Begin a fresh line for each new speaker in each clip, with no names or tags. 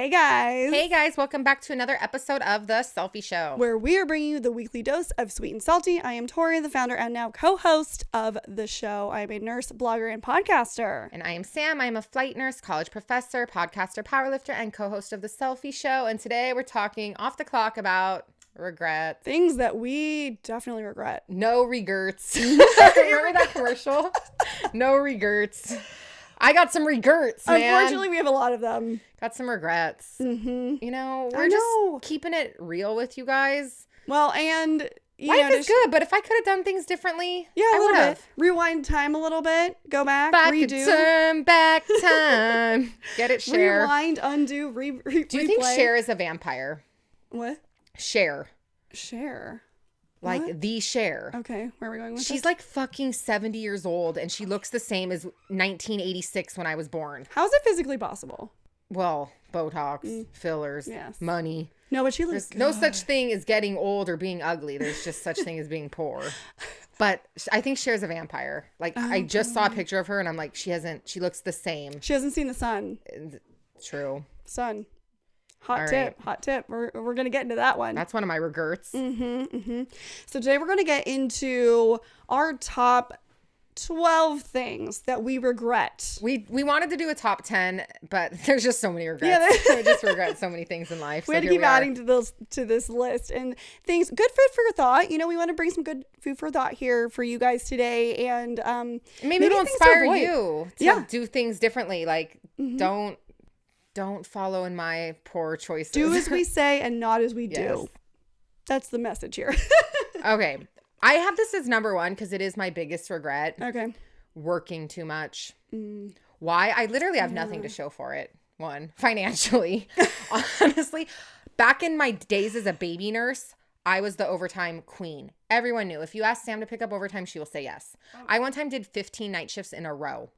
Hey guys.
Hey guys, welcome back to another episode of The Selfie Show,
where we are bringing you the weekly dose of sweet and salty. I am Tori, the founder and now co-host of the show. I am a nurse, blogger, and podcaster.
And I am Sam. I am a flight nurse, college professor, podcaster, powerlifter, and co-host of The Selfie Show. And today we're talking off the clock about regret.
Things that we definitely regret.
No regrets. Remember that commercial? No regrets. I got some regrets, man.
Unfortunately, we have a lot of them.
Got some regrets.
Mm-hmm.
You know, we're just keeping it real with you guys.
Well, and
life is good, but if I could have done things differently,
I
would have.
Rewind time a little bit. Go back, redo.
Back time. Get it, Cher.
Rewind, undo, replay.
Do you think Cher is a vampire?
What?
Cher. Like
what?
the Cher.
Okay, where are we going with
She's
this?
like fucking 70 years old and she looks the same as 1986 when I was born.
How is it physically possible?
Well, Botox, fillers, money.
No, but she looks
There's
good.
no such thing as getting old or being ugly. There's just such thing as being poor. But I think Cher's a vampire. Like I just saw a picture of her and I'm like, she looks the same.
She hasn't seen the sun.
True.
Sun. Hot tip. We're going to get into that one.
That's one of my regrets.
So today we're going to get into our top 12 things that we regret.
We wanted to do a top 10, but there's just so many regrets. We just regret so many things in life.
We had to keep adding to this list and things. Good food for thought. You know, we want to bring some good food for thought here for you guys today, and
maybe it'll inspire you to do things differently. Like don't follow in my poor choices.
Do as we say and not as we do. That's the message here.
Okay. I have this as number one because it is my biggest regret.
Okay.
Working too much. Why? I literally have nothing to show for it. One, financially. Honestly, back in my days as a baby nurse, I was the overtime queen. Everyone knew. If you ask Sam to pick up overtime, she will say yes. I one time did 15 night shifts in a row.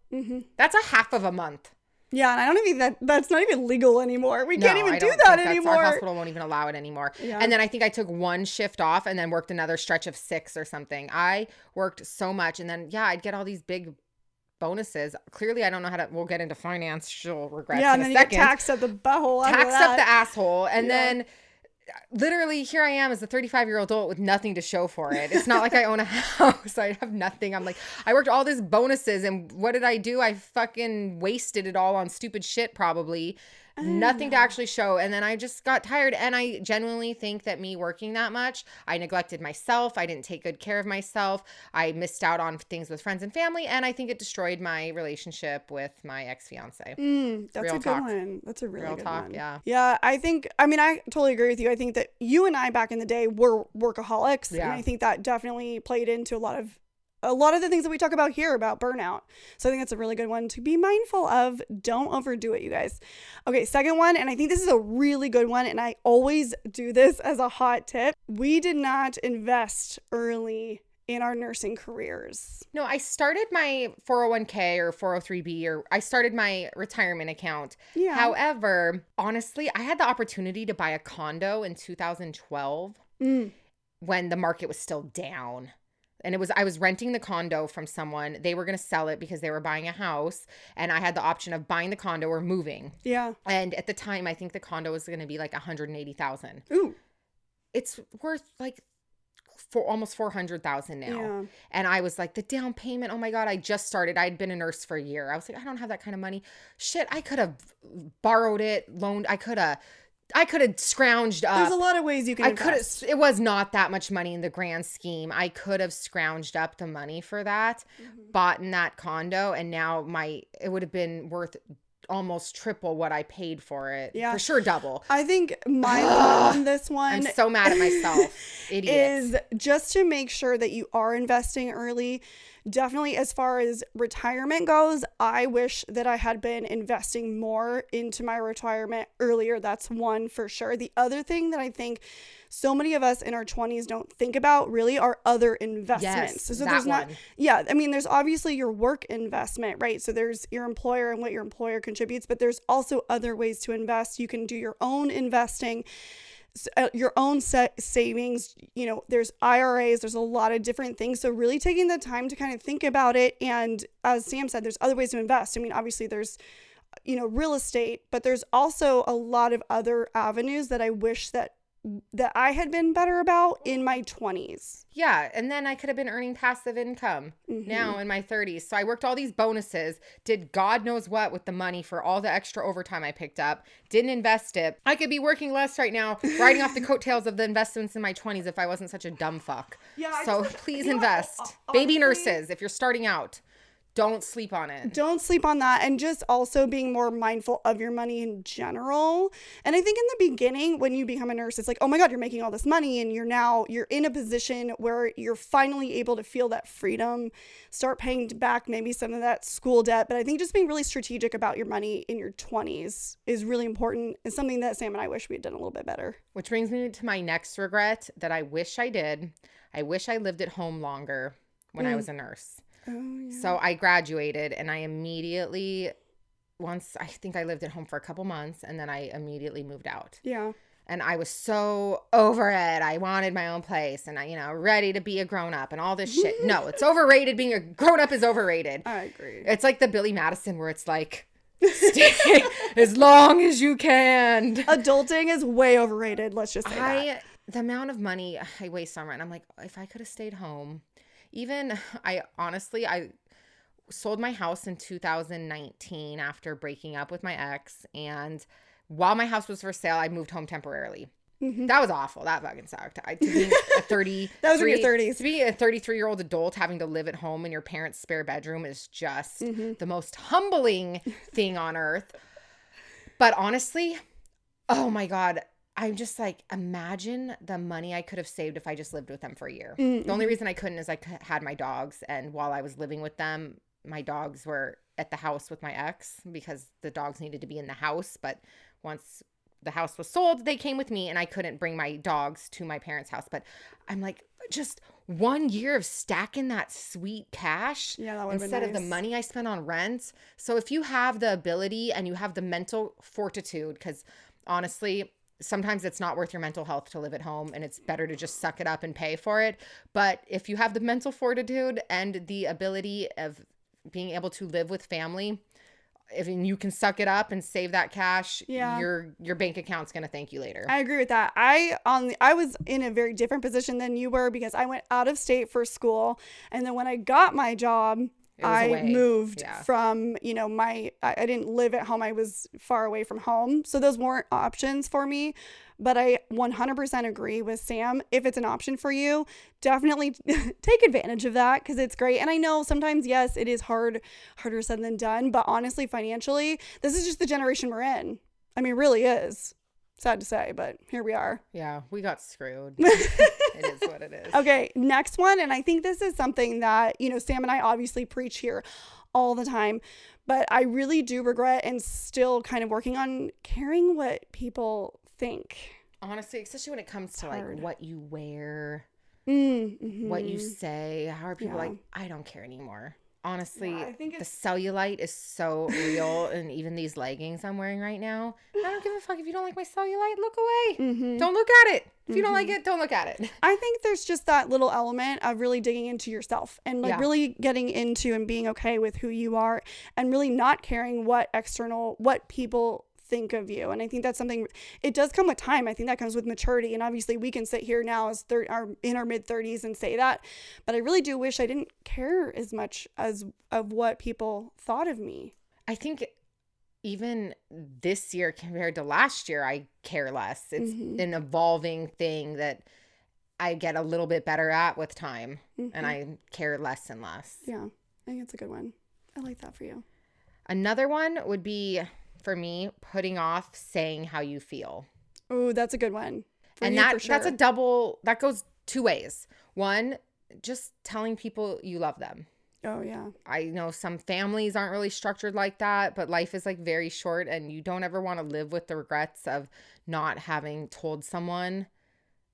That's a half of a month.
Yeah, and I don't think that's not even legal anymore. We can't even do that anymore.
Our hospital won't even allow it anymore. Yeah. And then I think I took one shift off and then worked another stretch of 6 or something. I worked so much. And then, I'd get all these big bonuses. Clearly, I don't know how to, we'll get into financial regrets in a second.
Yeah, and then you get taxed up the butthole.
Taxed up the asshole. And then literally here I am as a 35-year-old adult with nothing to show for it. It's not like I own a house. I have nothing. I'm like, I worked all these bonuses and what did I do? I fucking wasted it all on stupid shit probably. Nothing to actually show. And then I just got tired. And I genuinely think that me working that much, I neglected myself. I didn't take good care of myself. I missed out on things with friends and family. And I think it destroyed my relationship with my ex-fiance.
That's a good one. That's a really good one.
Yeah.
Yeah, I totally agree with you. I think that you and I back in the day were workaholics. Yeah. And I think that definitely played into a lot of the things that we talk about here about burnout. So I think that's a really good one to be mindful of. Don't overdo it, you guys. Okay, second one, and I think this is a really good one, and I always do this as a hot tip. We did not invest early in our nursing careers.
No, I started my 401k or 403b, or I started my retirement account. Yeah. However, honestly, I had the opportunity to buy a condo in 2012 when the market was still down. And I was renting the condo from someone. They were going to sell it because they were buying a house. And I had the option of buying the condo or moving. Yeah. And at the time, I think the condo was going to be like $180,000. Ooh. It's worth like almost $400,000 now. Yeah. And I was like, the down payment, oh my God, I just started. I'd been a nurse for a year. I was like, I don't have that kind of money. Shit, I could have borrowed it, loaned. I could have scrounged up.
There's a lot of ways you can invest.
It was not that much money in the grand scheme. I could have scrounged up the money for that, bought in that condo, and now it would have been worth almost triple what I paid for it. Yeah. For sure double.
I think my thought on this one,
I'm so mad at myself. Idiot.
Is just to make sure that you are investing early. Definitely as far as retirement goes, I wish that I had been investing more into my retirement earlier. That's one for sure. The other thing that I think so many of us in our 20s don't think about really are other investments.
Yes,
so
there's not,
there's obviously your work investment, right? So there's your employer and what your employer contributes, but there's also other ways to invest. You can do your own investing. Your own savings, there's IRAs, there's a lot of different things. So really taking the time to kind of think about it. And as Sam said, there's other ways to invest. I mean, obviously there's real estate, but there's also a lot of other avenues that I wish that I had been better about in my 20s.
Yeah, and then I could have been earning passive income now in my 30s. So I worked all these bonuses, did God knows what with the money for all the extra overtime I picked up, didn't invest it. I could be working less right now, riding off the coattails of the investments in my 20s if I wasn't such a dumb fuck. Yeah, so please invest. Honestly, baby nurses, if you're starting out. Don't sleep on it.
Don't sleep on that. And just also being more mindful of your money in general. And I think in the beginning, when you become a nurse, it's like, oh my God, you're making all this money. And you're in a position where you're finally able to feel that freedom, start paying back maybe some of that school debt. But I think just being really strategic about your money in your 20s is really important. It's something that Sam and I wish we had done a little bit better.
Which brings me to my next regret that I wish I did. I wish I lived at home longer when I was a nurse. Oh, yeah. So I graduated and I immediately, I think I lived at home for a couple months and then I immediately moved out.
Yeah.
And I was so over it. I wanted my own place and I, ready to be a grown up and all this shit. No, it's overrated. Being a grown up is overrated.
I agree.
It's like the Billy Madison where it's like, stay as long as you can.
Adulting is way overrated. Let's just say that.
The amount of money I waste on rent. I'm like, if I could have stayed home. I sold my house in 2019 after breaking up with my ex. And while my house was for sale, I moved home temporarily. Mm-hmm. That was awful. That fucking sucked. To be
that was in your 30s.
To be a 33-year-old adult having to live at home in your parents' spare bedroom is just the most humbling thing on earth. But honestly, oh my God. I'm just like, imagine the money I could have saved if I just lived with them for a year. Mm-hmm. The only reason I couldn't is I had my dogs. And while I was living with them, my dogs were at the house with my ex because the dogs needed to be in the house. But once the house was sold, they came with me and I couldn't bring my dogs to my parents' house. But I'm like, just 1 year of stacking that sweet cash instead of the money I spent on rent. So if you have the ability and you have the mental fortitude, because honestly, sometimes it's not worth your mental health to live at home and it's better to just suck it up and pay for it. But if you have the mental fortitude and the ability of being able to live with family, if you can suck it up and save that cash, your bank account's going to thank you later.
I agree with that. I was in a very different position than you were because I went out of state for school. And then when I got my job, I moved from, I didn't live at home. I was far away from home. So those weren't options for me. But I 100% agree with Sam. If it's an option for you, definitely take advantage of that because it's great. And I know sometimes, yes, it is harder said than done. But honestly, financially, this is just the generation we're in. I mean, it really is. Sad to say, but here we are.
Yeah, we got screwed. It is what it is.
Okay, next one. And I think this is something that, Sam and I obviously preach here all the time. But I really do regret and still kind of working on caring what people think.
Honestly, especially when it comes to like what you wear,
mm-hmm.
what you say. How are people like, I don't care anymore. Honestly, the cellulite is so real. And even these leggings I'm wearing right now, I don't give a fuck. If you don't like my cellulite, look away. Mm-hmm. Don't look at it. If you don't like it, don't look at it.
I think there's just that little element of really digging into yourself and really getting into and being okay with who you are and really not caring what people think of you. And I think that's something, it does come with time. I think that comes with maturity. And obviously we can sit here now as in our mid 30s and say that, but I really do wish I didn't care as much as of what people thought of me.
I think even this year compared to last year, I care less. It's an evolving thing that I get a little bit better at with time and I care less and less.
Yeah, I think it's a good one. I like that for you.
Another one would be, for me, putting off saying how you feel.
Oh, that's a good one.
And that's a double, that goes two ways. One, just telling people you love them.
Oh, yeah.
I know some families aren't really structured like that, but life is like very short and you don't ever want to live with the regrets of not having told someone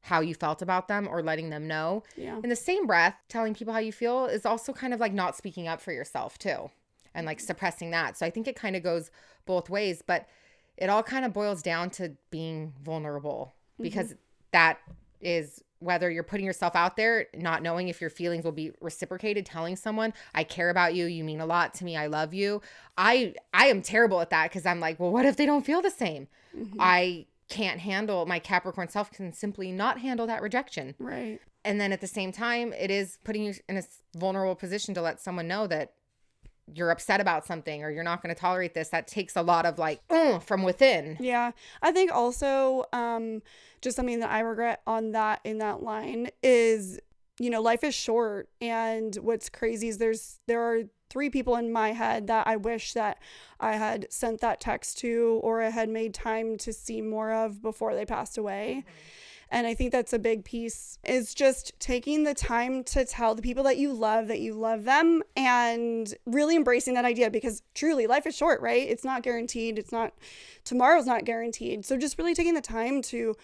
how you felt about them or letting them know.
Yeah.
In the same breath, telling people how you feel is also kind of like not speaking up for yourself too. And like suppressing that. So I think it kind of goes both ways, but it all kind of boils down to being vulnerable because that is whether you're putting yourself out there, not knowing if your feelings will be reciprocated, telling someone, I care about you. You mean a lot to me. I love you. I am terrible at that because I'm like, well, what if they don't feel the same? I can't handle, my Capricorn self can simply not handle that rejection.
Right.
And then at the same time, it is putting you in a vulnerable position to let someone know that you're upset about something or you're not going to tolerate this. That takes a lot of like from within.
Yeah. I think also just something that I regret on that in that line is, you know, life is short. And what's crazy is there are 3 people in my head that I wish that I had sent that text to or I had made time to see more of before they passed away. And I think that's a big piece, is just taking the time to tell the people that you love them, and really embracing that idea, because truly life is short, right? It's not guaranteed. Tomorrow's not guaranteed. So just really taking the time to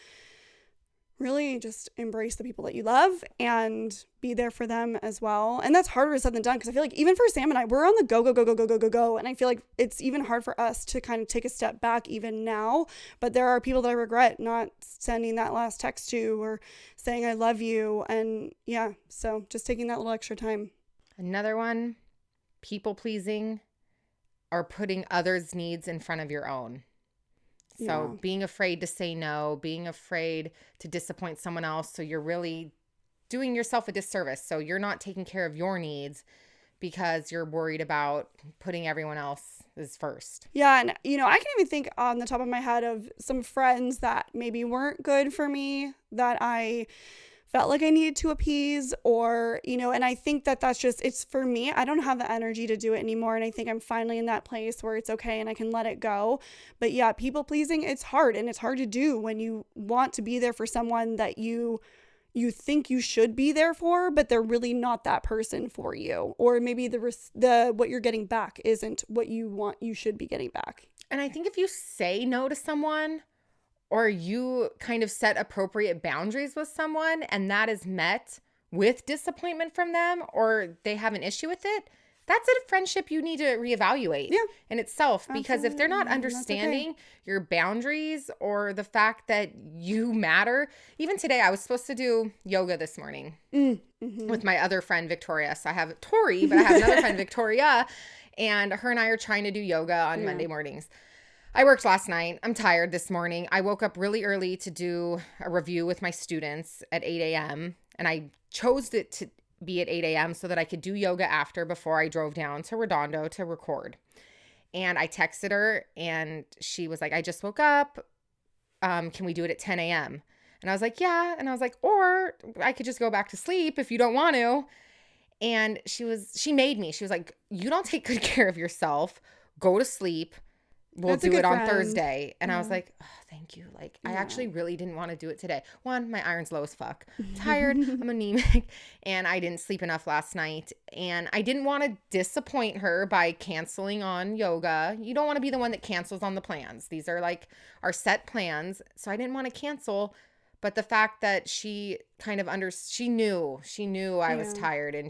really just embrace the people that you love and be there for them as well. And that's harder said than done, because I feel like even for Sam and I, we're on the go. And I feel like it's even hard for us to kind of take a step back even now. But there are people that I regret not sending that last text to or saying I love you. And yeah, so just taking that little extra time.
Another one, people pleasing or putting others' needs in front of your own. So being afraid to say no, being afraid to disappoint someone else. So you're really doing yourself a disservice. So you're not taking care of your needs because you're worried about putting everyone else's first.
Yeah. And, you know, I can even think on the top of my head of some friends that maybe weren't good for me, that I felt like I needed to appease, or, you know, and I think that that's just, it's for me, I don't have the energy to do it anymore. And I think I'm finally in that place where it's okay and I can let it go. But yeah, people pleasing, it's hard, and it's hard to do when you want to be there for someone that you think you should be there for, but they're really not that person for you. Or maybe the what you're getting back isn't what you want, you should be getting back.
And I think if you say no to someone, or you kind of set appropriate boundaries with someone and that is met with disappointment from them, or they have an issue with it, that's a friendship you need to reevaluate in itself. Because if they're not understanding your boundaries or the fact that you matter. Even today, I was supposed to do yoga this morning with my other friend, Victoria. So I have Tori, but I have another friend, Victoria, and her and I are trying to do yoga on Monday mornings. I worked last night. I'm tired this morning. I woke up really early to do a review with my students at 8 a.m. And I chose it to be at 8 a.m. so that I could do yoga after, before I drove down to Redondo to record. And I texted her and she was like, I just woke up. Can we do it at 10 a.m.? And I was like, yeah. And I was like, or I could just go back to sleep if you don't want to. And she made me. She was like, you don't take good care of yourself. Go to sleep. We'll do it on Thursday. And I was like, oh, thank you. Like, I actually really didn't want to do it today. One, my iron's low as fuck. I'm tired. I'm anemic. And I didn't sleep enough last night. And I didn't want to disappoint her by canceling on yoga. You don't want to be the one that cancels on the plans. These are like our set plans. So I didn't want to cancel. But the fact that she kind of she knew I was tired, and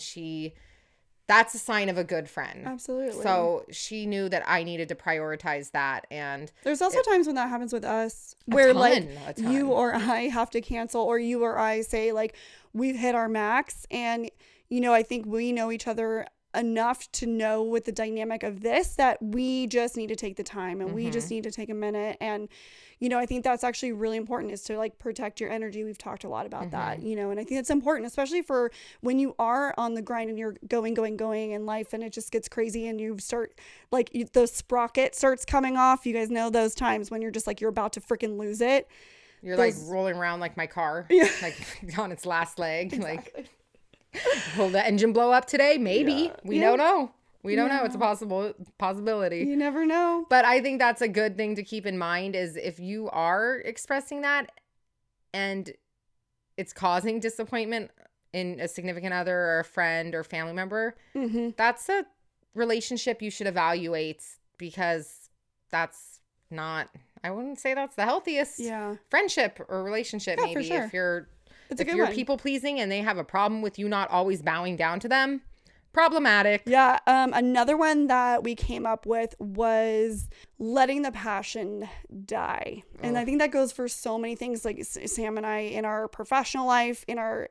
that's a sign of a good friend.
Absolutely.
So she knew that I needed to prioritize that. And
there's also times when that happens with us where you or I have to cancel, or you or I say like, we've hit our max. And, you know, I think we know each other enough to know with the dynamic of this that we just need to take the time, and we just need to take a minute. And, you know, I think that's actually really important, is to like protect your energy. We've talked a lot about that, you know, and I think it's important, especially for when you are on the grind and you're going in life and it just gets crazy and you start like the sprocket starts coming off. You guys know those times when you're just like, you're about to freaking lose it.
You're like rolling around like my car, like on its last leg. Exactly. Like, will the engine blow up today? Maybe. We don't know. We don't know. It's a possibility.
You never know.
But I think that's a good thing to keep in mind, is if you are expressing that and it's causing disappointment in a significant other or a friend or family member, that's a relationship you should evaluate, because that's not, I wouldn't say that's the healthiest friendship or relationship. Maybe for sure. If you're people pleasing and they have a problem with you not always bowing down to them, Problematic.
Yeah. Another one that we came up with was letting the passion die. And I think that goes for so many things, like Sam and I, in our professional life, in our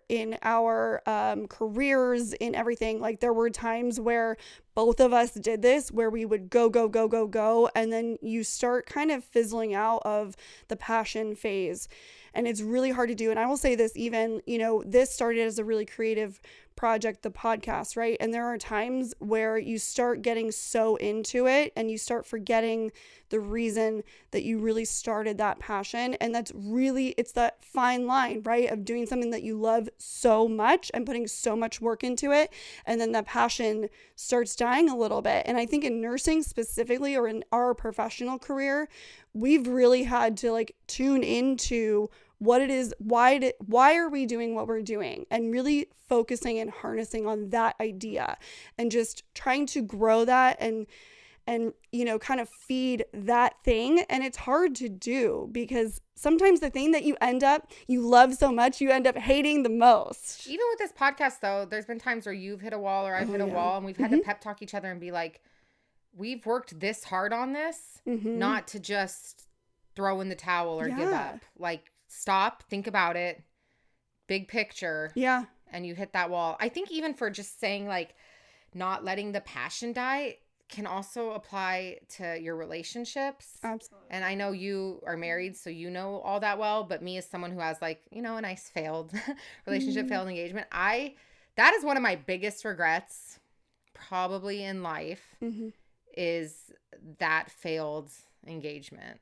careers, in everything. Like there were times where both of us did this, where we would go, and then you start kind of fizzling out of the passion phase. And it's really hard to do. And I will say this, even, this started as a really creative project, the podcast, right? And there are times where you start getting so into it and you start forgetting the reason that you really started that passion. And it's that fine line, right? Of doing something that you love so much and putting so much work into it. And then that passion starts dying a little bit. And I think in nursing specifically, or in our professional career, we've really had to tune into what it is, why are we doing what we're doing, and really focusing and harnessing on that idea and just trying to grow that and kind of feed that thing. And it's hard to do because sometimes the thing that you love so much, you end up hating the most.
Even with this podcast though, there's been times where you've hit a wall or I've hit a wall, and we've had to pep talk each other and be like, we've worked this hard on this, not to just throw in the towel or give up. Stop, think about it, big picture.
Yeah.
And you hit that wall. I think even for just saying not letting the passion die can also apply to your relationships.
Absolutely.
And I know you are married, so you know all that well, but me as someone who has a nice failed relationship, failed engagement, that is one of my biggest regrets probably in life is that failed engagement.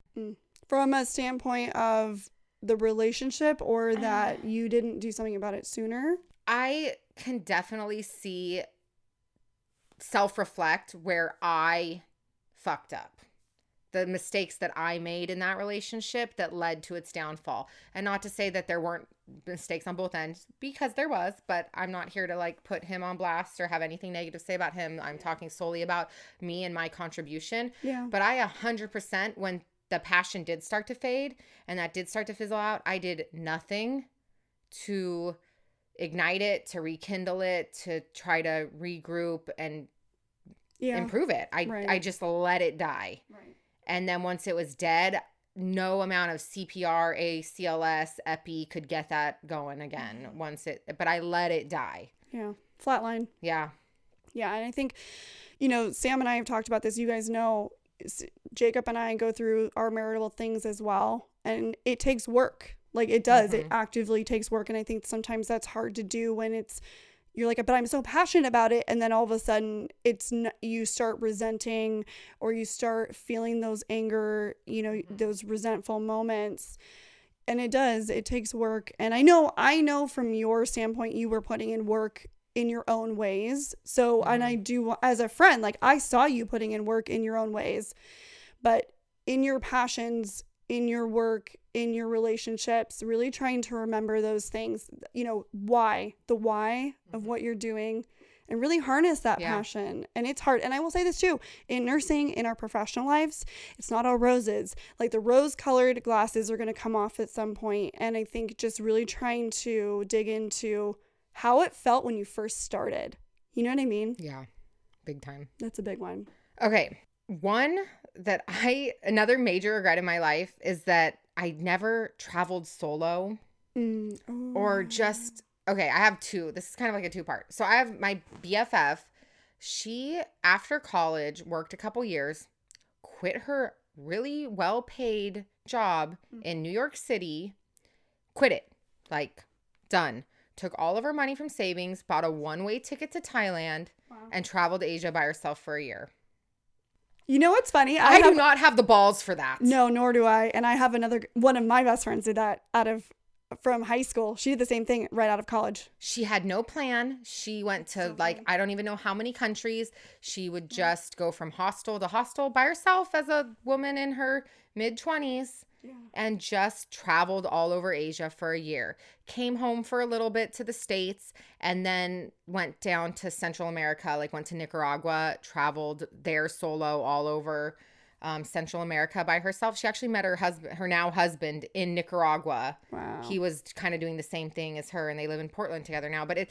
From a standpoint of the relationship, or that you didn't do something about it sooner?
I can definitely see self-reflect where I fucked up. The mistakes that I made in that relationship that led to its downfall. And not to say that there weren't mistakes on both ends, because there was, but I'm not here to put him on blast or have anything negative to say about him. I'm talking solely about me and my contribution.
Yeah.
But I 100%, when the passion did start to fade and that did start to fizzle out, I did nothing to ignite it, to rekindle it, to try to regroup and improve it. I just let it die.
Right.
And then once it was dead, no amount of CPR, ACLS, epi could get that going again but I let it die.
Yeah. Flatline.
Yeah.
Yeah. And I think, Sam and I have talked about this. You guys know, Jacob and I go through our marital things as well, and it takes work. It does. It actively takes work. And I think sometimes that's hard to do when you're but I'm so passionate about it. And then all of a sudden you start resenting, or you start feeling those anger, those resentful moments. And it takes work. And I know from your standpoint, you were putting in work in your own ways. So, and I do, as a friend, I saw you putting in work in your own ways, but in your passions, in your work, in your relationships, really trying to remember those things, the why of what you're doing, and really harness that passion. And it's hard. And I will say this too, in nursing, in our professional lives, it's not all roses. The rose-colored glasses are going to come off at some point. And I think just really trying to dig into how it felt when you first started. You know what I mean?
Yeah. Big time.
That's a big one.
Okay. One that another major regret in my life is that I never traveled solo or just, okay, I have two. This is kind of a two-part. So I have my BFF. She, after college, worked a couple years, quit her really well-paid job in New York City, quit it, done. Took all of her money from savings, bought a one-way ticket to Thailand, and traveled to Asia by herself for a year.
You know what's funny?
I do not have the balls for that.
No, nor do I. And I have one of my best friends did that from high school. She did the same thing right out of college.
She had no plan. She went to I don't even know how many countries. She would just go from hostel to hostel by herself as a woman in her mid-20s. Yeah. And just traveled all over Asia for a year. Came home for a little bit to the States, and then went down to Central America, went to Nicaragua, traveled there solo all over Central America by herself. She actually met her now husband in Nicaragua.
Wow.
He was kind of doing the same thing as her, and they live in Portland together now. But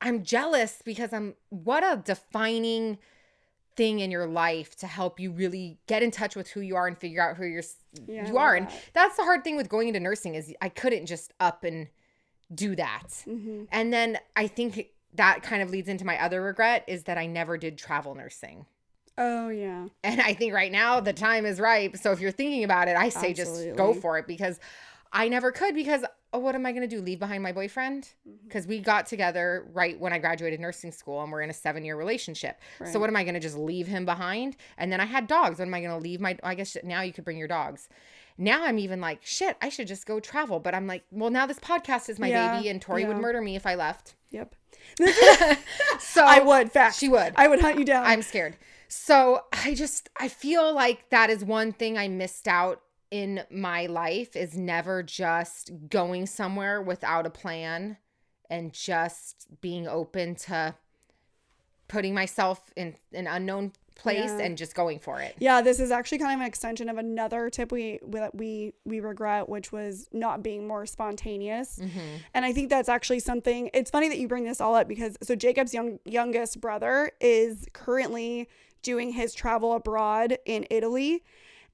I'm jealous because what a defining thing in your life to help you really get in touch with who you are and figure out who you are. And that's the hard thing with going into nursing is I couldn't just up and do that. Mm-hmm. And then I think that kind of leads into my other regret is that I never did travel nursing.
Oh, yeah.
And I think right now the time is ripe. So if you're thinking about it, I say just go for it because I never could because what am I going to do? Leave behind my boyfriend? Because we got together right when I graduated nursing school and we're in a 7-year relationship. Right. So what am I going to just leave him behind? And then I had dogs. What am I going to leave I guess now you could bring your dogs. Now I'm even like, shit, I should just go travel. But I'm like, well, now this podcast is my baby and Tori would murder me if I left.
Yep.
So
I would, fact.
She would.
I would hunt you down.
I'm scared. So I feel like that is one thing I missed out in my life is never just going somewhere without a plan and just being open to putting myself in an unknown place and just going for it.
Yeah, this is actually kind of an extension of another tip we regret, which was not being more spontaneous. Mm-hmm. And I think that's actually something, it's funny that you bring this all up because so Jacob's youngest brother is currently doing his travel abroad in Italy.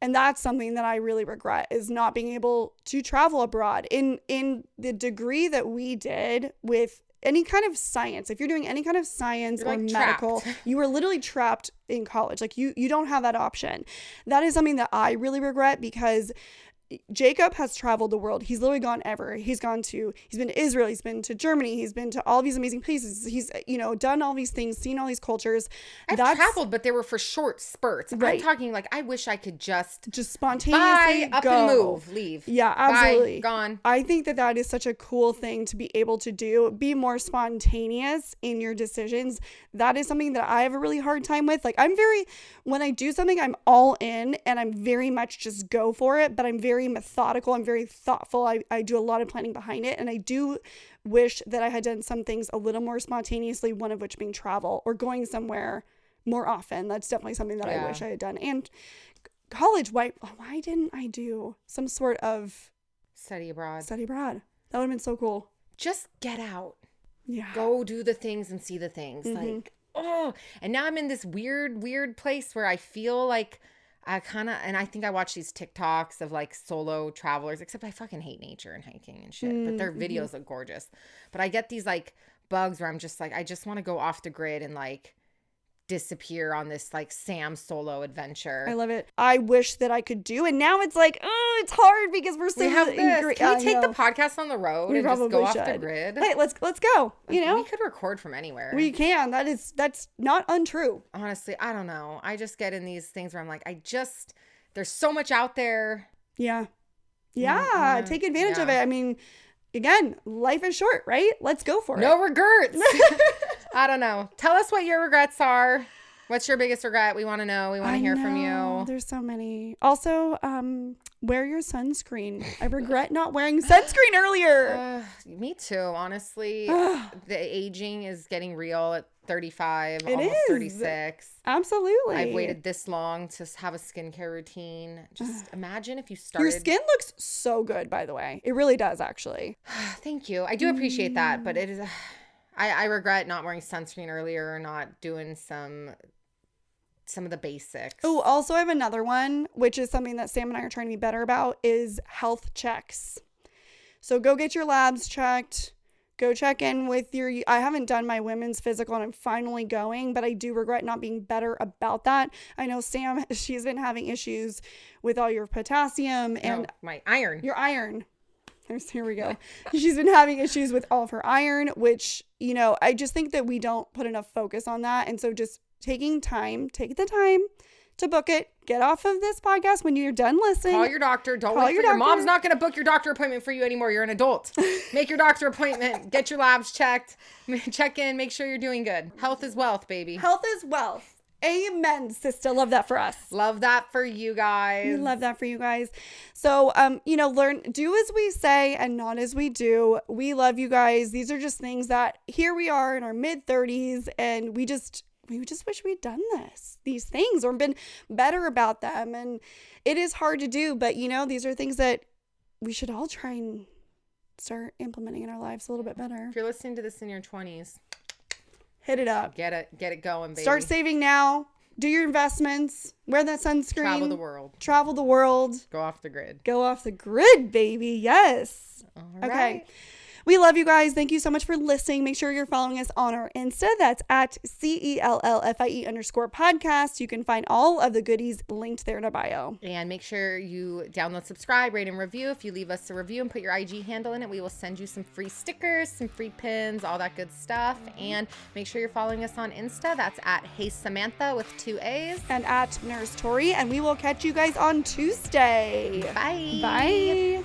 And that's something that I really regret is not being able to travel abroad in the degree that we did with any kind of science. If you're doing any kind of science or medical, you were literally trapped in college. Like you don't have that option. That is something that I really regret because Jacob has traveled the world. He's literally gone everywhere. He's been to Israel. He's been to Germany. He's been to all these amazing places. He's, done all these things, seen all these cultures.
I've traveled, but they were for short spurts. Right. I'm talking like, I wish I could just
spontaneously
up and move, leave.
Yeah, absolutely.
Bye, gone.
I think that is such a cool thing to be able to do. Be more spontaneous in your decisions. That is something that I have a really hard time with. Like when I do something, I'm all in and I'm very much just go for it, but I'm very methodical. I'm very thoughtful. I do a lot of planning behind it. And I do wish that I had done some things a little more spontaneously, one of which being travel or going somewhere more often. That's definitely something that I wish I had done. And college, why didn't I do some sort of
study abroad?
That would have been so cool.
Just get out.
Yeah.
Go do the things and see the things.
Mm-hmm.
Like, and now I'm in this weird place where I feel like and I think I watch these TikToks of like solo travelers, except I fucking hate nature and hiking and shit, but their videos look gorgeous. But I get these like bugs where I'm just like, I just want to go off the grid and like disappear on this like Sam solo adventure.
I love it. I wish that I could do. And now it's like, it's hard because we're so
Can we take the podcast on the road and just go off the grid?
Hey, let's go.
We could record from anywhere.
We can. That's not untrue.
Honestly, I don't know. I just get in these things where I'm like, there's so much out there.
Yeah. Yeah. Take advantage of it. I mean, again, life is short, right? Let's go for it.
No regrets. I don't know. Tell us what your regrets are. What's your biggest regret? We want to know. We want to hear from you.
There's so many. Also, wear your sunscreen. I regret not wearing sunscreen earlier.
Me too, honestly. The aging is getting real at 35, almost 36.
Absolutely.
I've waited this long to have a skincare routine. Just imagine if you started.
Your skin looks so good, by the way. It really does, actually.
Thank you. I do appreciate that, but it is. I regret not wearing sunscreen earlier or not doing some of the basics.
Oh, also I have another one, which is something that Sam and I are trying to be better about, is health checks. So go get your labs checked. Go check in with I haven't done my women's physical and I'm finally going, but I do regret not being better about that. I know Sam, she's been having issues with all your potassium and
my iron.
Your iron. Here we go. She's been having issues with all of her iron, which, I just think that we don't put enough focus on that. And so just take the time to book it. Get off of this podcast when you're done listening.
Call your doctor. Don't wait for your mom's not going to book your doctor appointment for you anymore. You're an adult. Make your doctor appointment. Get your labs checked. Check in. Make sure you're doing good. Health is wealth, baby.
Health is wealth. Amen, sister. Love that for us.
Love that for you guys.
We love that for you guys. So, do as we say and not as we do. We love you guys. These are just things that here we are in our mid-30s and we just wish we'd done these things or been better about them. And it is hard to do, but these are things that we should all try and start implementing in our lives a little bit better.
If you're listening to this in your 20s,
Hit it up.
Get it going, baby.
Start saving now. Do your investments. Wear that sunscreen.
Travel the world.
Travel the world.
Go off the grid.
Go off the grid, baby. Yes.
All
okay.
Right.
We love you guys. Thank you so much for listening. Make sure you're following us on our Insta. That's at CELLFIE_podcast. You can find all of the goodies linked there in our bio.
And make sure you download, subscribe, rate, and review. If you leave us a review and put your IG handle in it, we will send you some free stickers, some free pins, all that good stuff. And make sure you're following us on Insta. That's at Hey Samantha with 2 A's.
And at Nurse Tori. And we will catch you guys on Tuesday.
Bye.
Bye.